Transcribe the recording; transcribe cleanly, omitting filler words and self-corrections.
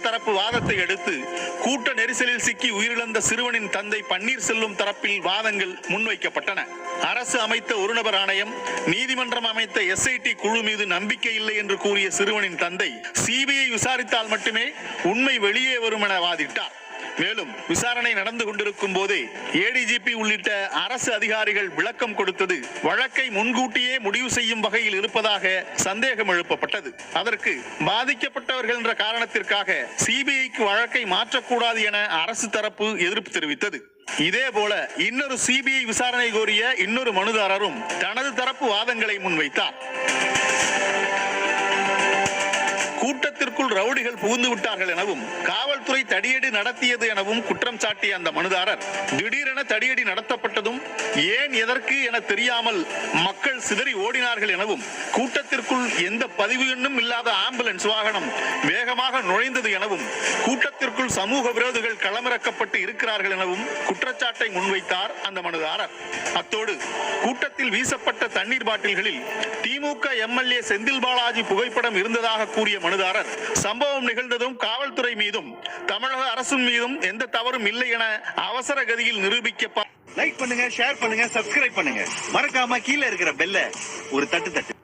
தரப்பு வாதத்தை அடுத்து கூட்ட நெரிசலில் சிக்கி உயிரிழந்த சிறுவனின் தந்தை பன்னீர்செல்வம் தரப்பில் வாதங்கள் முன்வைக்கப்பட்டன. அரசு அமைத்த ஒரு நபர் ஆணையம், நீதிமன்றம் அமைத்த SIT குழு மீது நம்பிக்கை இல்லை என்று கூறிய சிறுவனின் தந்தை CBI விசாரித்தால் மட்டுமே உண்மை வெளியே வரும் என வாதிட்டார். மேலும் விசாரணை நடந்து கொண்டிருக்கும் போதே ADGP உள்ளிட்ட அரசு அதிகாரிகள் விளக்கம் கொடுத்தது வழக்கை முன்கூட்டியே முடிவு செய்யும் வகையில் இருப்பதாக சந்தேகம் எழுப்பப்பட்டது. அதற்கு பாதிக்கப்பட்டவர்கள் என்ற காரணத்திற்காக CBIக்கு வழக்கை மாற்றக்கூடாது என அரசு தரப்பு எதிர்ப்பு தெரிவித்தது. இதேபோல இன்னொரு CBI விசாரணை கோரிய இன்னொரு மனுதாரரும் தனது தரப்பு வாதங்களை முன்வைத்தார். கூட்டத்திற்குள் ரவுடிகள் புகுந்து விட்டார்கள் எனவும் காவல்துறை தடியடி நடத்தியது எனவும் குற்றம் சாட்டிய அந்த மனுதாரர், திடீரென தடியடி நடத்தப்பட்டதும் ஏன் எதற்கு என தெரியாமல் மக்கள் சிதறி ஓடினார்கள் எனவும், கூட்டத்திற்குள் எந்த பதிவு எண்ணும் இல்லாத ஆம்புலன்ஸ் வாகனம் வேகமாக நுழைந்தது எனவும், கூட்டத்திற்குள் சமூக விரோதிகள் களமிறக்கப்பட்டு இருக்கிறார்கள் எனவும் குற்றச்சாட்டை முன்வைத்தார் அந்த மனுதாரர். அத்தோடு கூட்டத்தில் வீசப்பட்ட தண்ணீர் பாட்டில்களில் திமுக MLA செந்தில் பாலாஜி புகைப்படம் இருந்ததாக கூறிய மனுதாரர், சம்பவம் நிகழ்ந்ததும் காவல்துறை மீதும் தமிழக அரசு மீதும் எந்த தவறும் இல்லை என அவசர கதியில் நிரூபிக்க. லைக் பண்ணுங்க, ஷேர் பண்ணுங்க, சப்ஸ்கிரைப் பண்ணுங்க. மறக்காம கீழே இருக்கிற பெல்ல ஒரு தட்டு தட்டு.